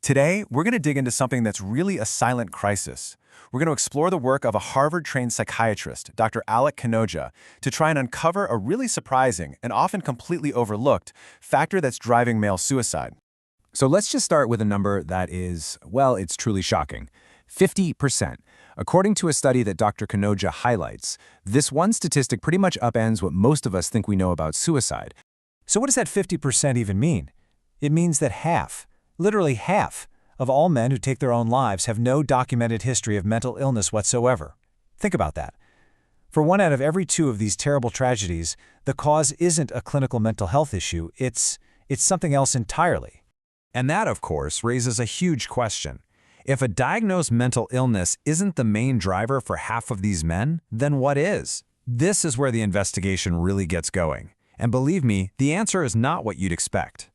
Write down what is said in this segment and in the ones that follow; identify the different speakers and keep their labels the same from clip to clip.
Speaker 1: Today, we're going to dig into something that's really a silent crisis. We're going to explore the work of a Harvard-trained psychiatrist, Dr. Alec Kanoja, to try and uncover a really surprising and often completely overlooked factor that's driving male suicide.
Speaker 2: So let's just start with a number that is, well, it's truly shocking. 50%. According to a study that Dr. Kanoja highlights, this one statistic pretty much upends what most of us think we know about suicide.
Speaker 3: So what does that 50% even mean? It means that half, literally half, of all men who take their own lives have no documented history of mental illness whatsoever. Think about that. For 1 out of every 2 of these terrible tragedies, the cause isn't a clinical mental health issue, it's something else entirely.
Speaker 2: And that, of course, raises a huge question. If a diagnosed mental illness isn't the main driver for half of these men, then what is? This is where the investigation really gets going. And believe me, the answer is not what you'd expect.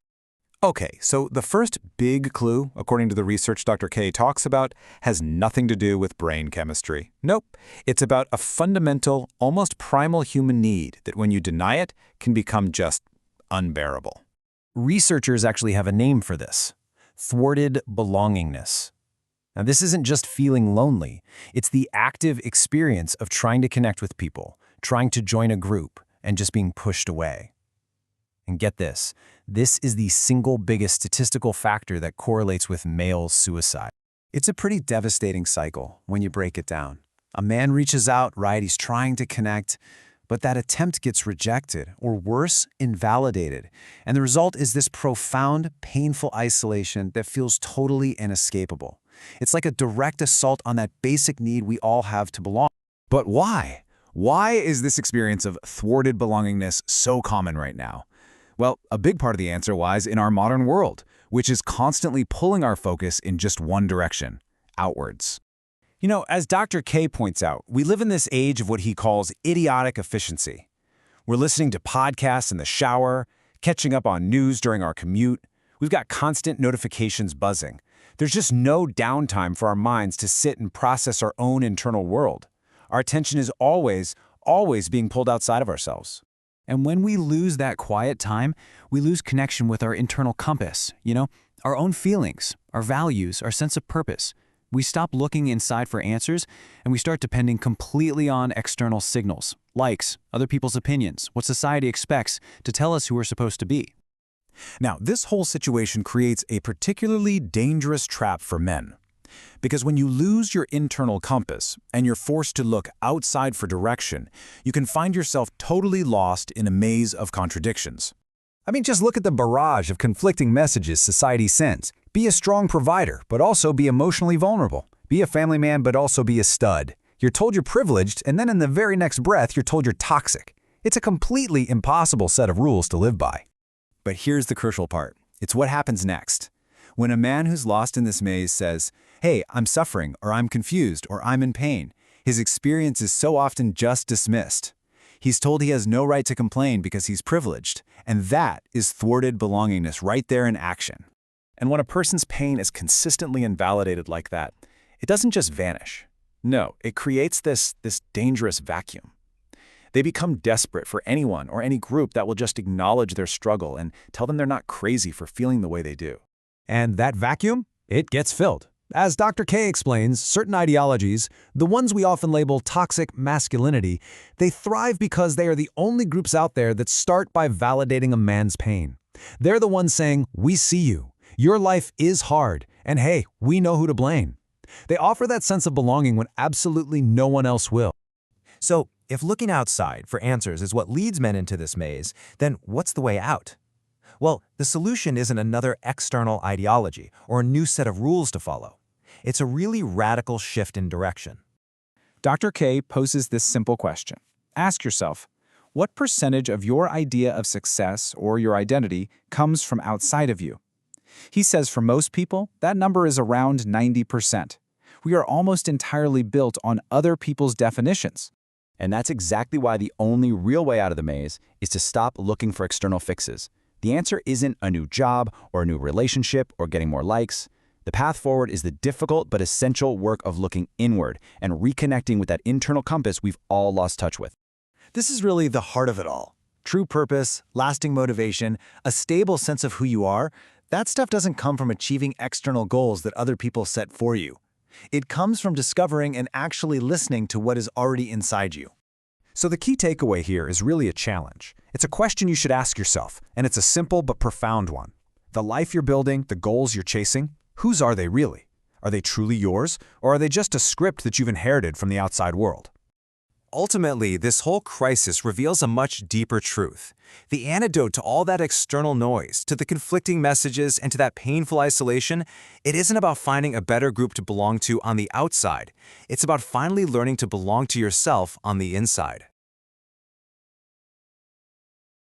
Speaker 1: Okay, so the first big clue, according to the research Dr. K talks about, has nothing to do with brain chemistry. Nope, it's about a fundamental, almost primal human need that when you deny it, can become just unbearable.
Speaker 3: Researchers actually have a name for this: thwarted belongingness. Now, this isn't just feeling lonely. It's the active experience of trying to connect with people, trying to join a group, and just being pushed away. And get this is the single biggest statistical factor that correlates with male suicide. It's a pretty devastating cycle when you break it down. A man reaches out, right? He's trying to connect, but that attempt gets rejected, or worse, invalidated. And the result is this profound, painful isolation that feels totally inescapable. It's like a direct assault on that basic need we all have to belong.
Speaker 2: But why? Why is this experience of thwarted belongingness so common right now? Well, a big part of the answer lies in our modern world, which is constantly pulling our focus in just one direction, outwards.
Speaker 3: You know, as Dr. K points out, we live in this age of what he calls idiotic efficiency. We're listening to podcasts in the shower, catching up on news during our commute. We've got constant notifications buzzing. There's just no downtime for our minds to sit and process our own internal world. Our attention is always being pulled outside of ourselves. And when we lose that quiet time, we lose connection with our internal compass, our own feelings, our values, our sense of purpose. We stop looking inside for answers, and we start depending completely on external signals, likes, other people's opinions, what society expects to tell us who we're supposed to be.
Speaker 2: Now, this whole situation creates a particularly dangerous trap for men. Because when you lose your internal compass and you're forced to look outside for direction, you can find yourself totally lost in a maze of contradictions.
Speaker 3: I mean, just look at the barrage of conflicting messages society sends. Be a strong provider, but also be emotionally vulnerable. Be a family man, but also be a stud. You're told you're privileged, and then in the very next breath, you're told you're toxic. It's a completely impossible set of rules to live by.
Speaker 2: But here's the crucial part. It's what happens next. When a man who's lost in this maze says, "Hey, I'm suffering," or "I'm confused," or "I'm in pain," his experience is so often just dismissed. He's told he has no right to complain because he's privileged, and that is thwarted belongingness right there in action.
Speaker 1: And when a person's pain is consistently invalidated like that, it doesn't just vanish. No, it creates this dangerous vacuum. They become desperate for anyone or any group that will just acknowledge their struggle and tell them they're not crazy for feeling the way they do.
Speaker 3: And that vacuum, it gets filled. As Dr. K explains, certain ideologies, the ones we often label toxic masculinity, they thrive because they are the only groups out there that start by validating a man's pain. They're the ones saying, "We see you. Your life is hard, and hey, we know who to blame." They offer that sense of belonging when absolutely no one else will.
Speaker 4: So, if looking outside for answers is what leads men into this maze, then what's the way out? Well, the solution isn't another external ideology or a new set of rules to follow. It's a really radical shift in direction.
Speaker 1: Dr. K poses this simple question. Ask yourself, what percentage of your idea of success or your identity comes from outside of you? He says for most people, that number is around 90%. We are almost entirely built on other people's definitions.
Speaker 5: And that's exactly why the only real way out of the maze is to stop looking for external fixes. The answer isn't a new job or a new relationship or getting more likes. The path forward is the difficult but essential work of looking inward and reconnecting with that internal compass we've all lost touch with.
Speaker 4: This is really the heart of it all. True purpose, lasting motivation, a stable sense of who you are,
Speaker 2: That stuff doesn't come from achieving external goals that other people set for you. It comes from discovering and actually listening to what is already inside you.
Speaker 3: So the key takeaway here is really a challenge. It's a question you should ask yourself, and it's a simple but profound one. The life you're building, the goals you're chasing, whose are they really? Are they truly yours, or are they just a script that you've inherited from the outside world?
Speaker 4: Ultimately, this whole crisis reveals a much deeper truth. The antidote to all that external noise, to the conflicting messages, and to that painful isolation, it isn't about finding a better group to belong to on the outside. It's about finally learning to belong to yourself on the inside.